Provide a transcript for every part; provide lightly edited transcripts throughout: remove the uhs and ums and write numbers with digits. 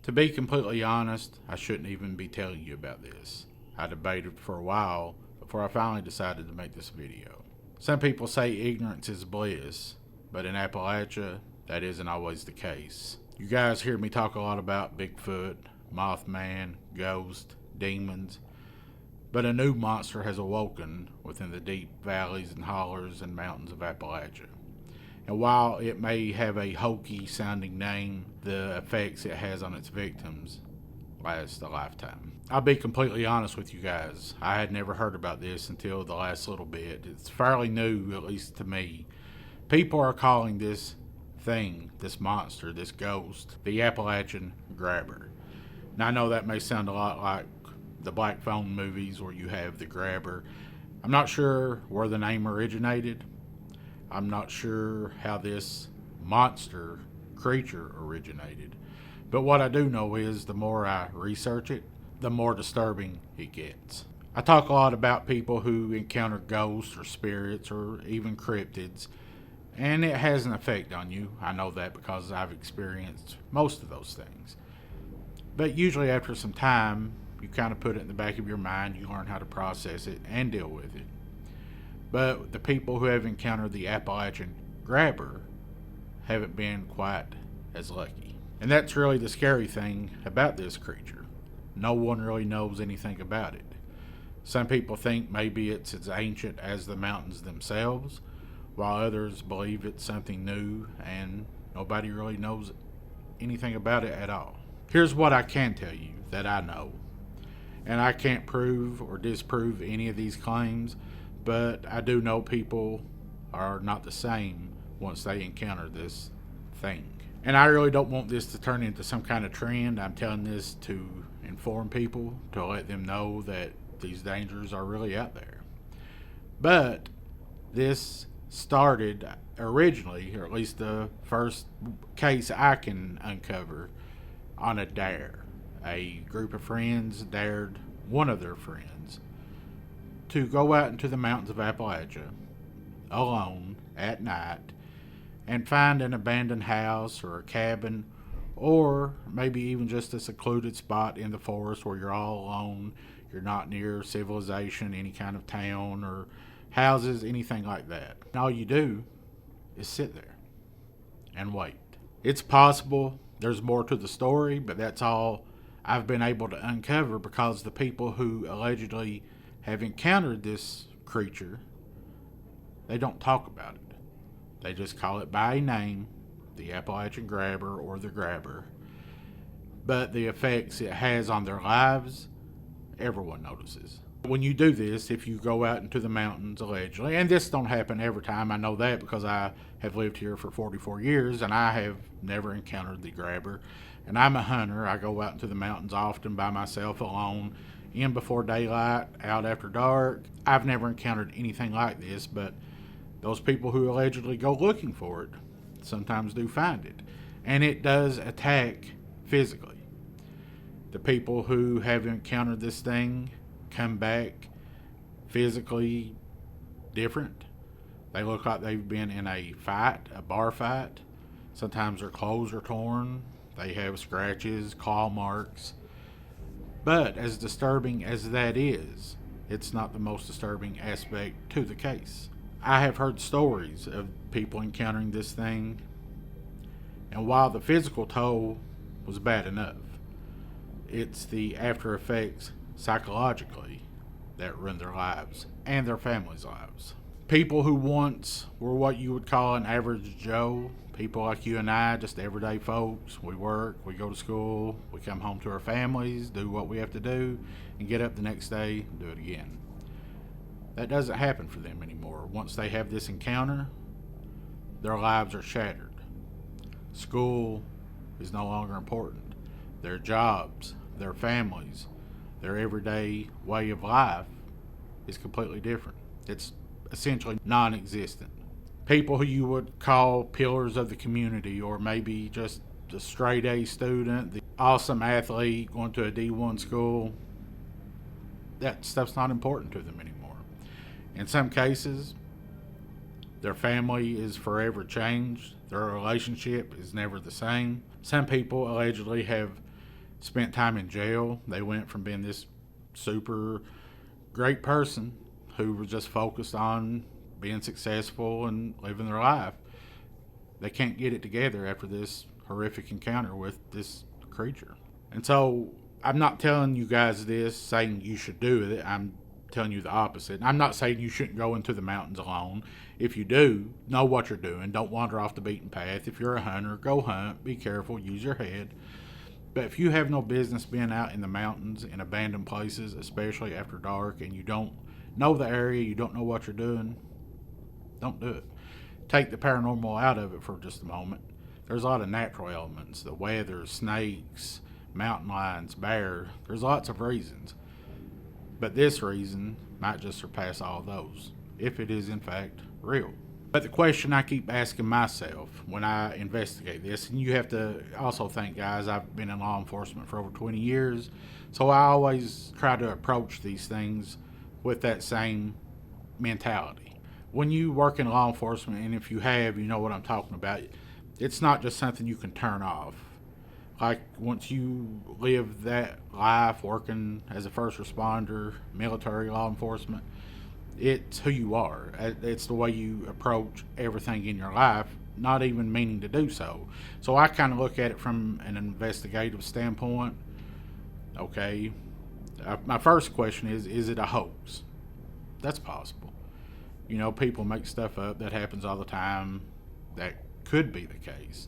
To be completely honest, I shouldn't even be telling you about this. I debated for a while before I finally decided to make this video. Some people say ignorance is bliss, but in Appalachia, that isn't always the case. You guys hear me talk a lot about Bigfoot, Mothman, ghosts, demons, but a new monster has awoken within the deep valleys and hollers and mountains of Appalachia. And while it may have a hokey sounding name, the effects it has on its victims last a lifetime. I'll be completely honest with you guys. I had never heard about this until the last little bit. It's fairly new, at least to me. People are calling this thing, this monster, this ghost, the Appalachian Grabber. Now I know that may sound a lot like the Black Phone movies where you have the grabber. I'm not sure where the name originated. I'm not sure how this monster creature originated. But what I do know is the more I research it, the more disturbing it gets. I talk a lot about people who encounter ghosts or spirits or even cryptids, and it has an effect on you. I know that because I've experienced most of those things. But usually after some time, you kind of put it in the back of your mind, you learn how to process it and deal with it. But the people who have encountered the Appalachian Grabber haven't been quite as lucky. And that's really the scary thing about this creature. No one really knows anything about it. Some people think maybe it's as ancient as the mountains themselves, while others believe it's something new and nobody really knows anything about it at all. Here's what I can tell you that I know. And I can't prove or disprove any of these claims, but I do know people are not the same once they encounter this thing. And I really don't want this to turn into some kind of trend. I'm telling this to inform people, to let them know that these dangers are really out there. But this started originally, or at least the first case I can uncover, on a dare. A group of friends dared one of their friends to go out into the mountains of Appalachia alone at night and find an abandoned house or a cabin, or maybe even just a secluded spot in the forest where you're all alone. You're not near civilization, any kind of town or houses, anything like that. And all you do is sit there and wait. It's possible there's more to the story, but that's all I've been able to uncover, because the people who allegedly have encountered this creature, they don't talk about it. They just call it by a name, the Appalachian Grabber or the Grabber. But the effects it has on their lives, everyone notices. When you do this, if you go out into the mountains allegedly, and this don't happen every time, I know that because I have lived here for 44 years and I have never encountered the Grabber. And I'm a hunter. I go out into the mountains often by myself, alone, in before daylight, out after dark. I've never encountered anything like this, but those people who allegedly go looking for it sometimes do find it. And it does attack physically. The people who have encountered this thing come back physically different. They look like they've been in a fight, a bar fight. Sometimes their clothes are torn. They have scratches, claw marks. But as disturbing as that is, it's not the most disturbing aspect to the case. I have heard stories of people encountering this thing, and while the physical toll was bad enough, it's the after effects psychologically that ruin their lives and their families' lives. People who once were what you would call an average Joe, people like you and I, just everyday folks. We work, we go to school, we come home to our families, do what we have to do, and get up the next day and do it again. That doesn't happen for them anymore. Once they have this encounter, their lives are shattered. School is no longer important. Their jobs, their families, their everyday way of life is completely different. It's essentially non-existent. People who you would call pillars of the community, or maybe just the straight A student, the awesome athlete going to a D1 school, that stuff's not important to them anymore. In some cases, their family is forever changed. Their relationship is never the same. Some people allegedly have spent time in jail. They went from being this super great person who was just focused on being successful and living their life. They can't get it together after this horrific encounter with this creature. And so I'm not telling you guys this saying you should do it. I'm telling you the opposite. I'm not saying you shouldn't go into the mountains alone. If you do, know what you're doing. Don't wander off the beaten path. If you're a hunter, go hunt. Be careful. Use your head. But if you have no business being out in the mountains, in abandoned places, especially after dark, and you don't know the area, you don't know what you're doing, don't do it. Take the paranormal out of it for just a moment. There's a lot of natural elements, the weather, snakes, mountain lions, bear. There's lots of reasons. But this reason might just surpass all those, if it is in fact real. But the question I keep asking myself when I investigate this, and you have to also think, guys, I've been in law enforcement for over 20 years, so I always try to approach these things with that same mentality. When you work in law enforcement, and if you have, you know what I'm talking about, it's not just something you can turn off. Like, once you live that life working as a first responder, military, law enforcement, it's who you are. It's the way you approach everything in your life, not even meaning to do so. So I kind of look at it from an investigative standpoint. Okay, my first question is it a hoax? That's possible. You know, people make stuff up. That happens all the time. That could be the case.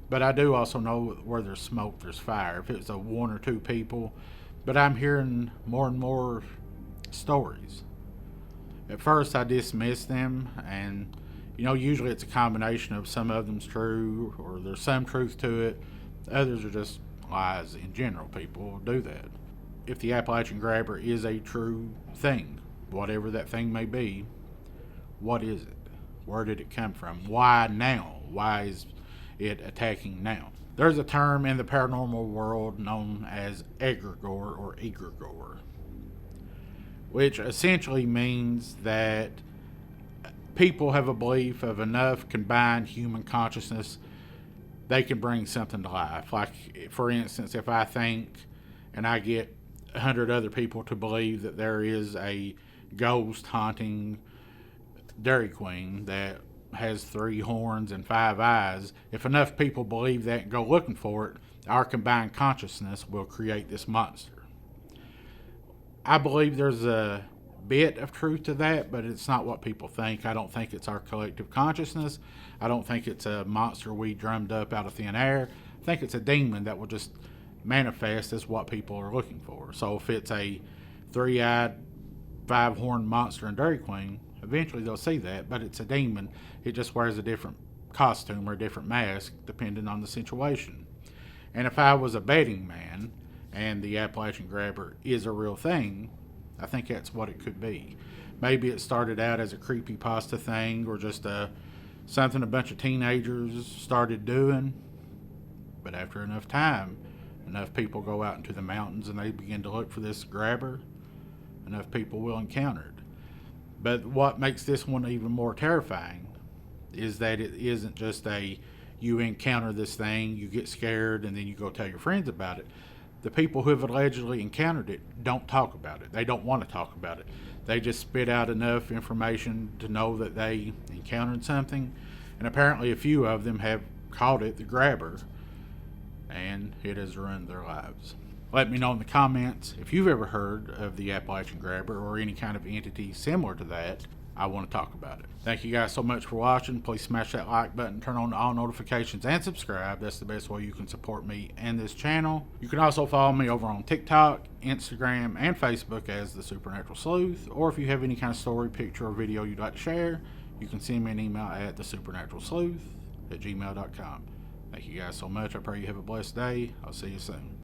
But I do also know where there's smoke, there's fire. If it's a one or two people, but I'm hearing more and more stories. At first, I dismissed them, and you know, usually it's a combination of some of them's true, or there's some truth to it. Others are just lies in general. People do that. If the Appalachian Grabber is a true thing, whatever that thing may be, what is it? Where did it come from? Why now? Why is it attacking now? There's a term in the paranormal world known as egregore or egregore, which essentially means that people have a belief of enough combined human consciousness, they can bring something to life. Like, for instance, if I think and I get 100 other people to believe that there is a ghost haunting Dairy Queen that has 3 horns and 5 eyes, if enough people believe that and go looking for it, our combined consciousness will create this monster. I believe there's a bit of truth to that, but it's not what people think. I don't think it's our collective consciousness. I don't think it's a monster we drummed up out of thin air. I think it's a demon that will just manifest as what people are looking for. So if it's a 3-eyed, 5-horned monster in Dairy Queen, eventually they'll see that, but it's a demon. It just wears a different costume or a different mask depending on the situation. And if I was a betting man and the Appalachian Grabber is a real thing, I think that's what it could be. Maybe it started out as a creepypasta thing or just something a bunch of teenagers started doing. But after enough time, enough people go out into the mountains and they begin to look for this grabber, enough people will encounter it. But what makes this one even more terrifying is that it isn't just you encounter this thing, you get scared, and then you go tell your friends about it. The people who have allegedly encountered it don't talk about it. They don't want to talk about it. They just spit out enough information to know that they encountered something. And apparently a few of them have called it the grabber, and it has ruined their lives. Let me know in the comments if you've ever heard of the Appalachian Grabber or any kind of entity similar to that. I want to talk about it. Thank you guys so much for watching. Please smash that like button, turn on all notifications, and subscribe. That's the best way you can support me and this channel. You can also follow me over on TikTok, Instagram, and Facebook as The Supernatural Sleuth. Or if you have any kind of story, picture, or video you'd like to share, you can send me an email at thesupernaturalsleuth@gmail.com. Thank you guys so much. I pray you have a blessed day. I'll see you soon.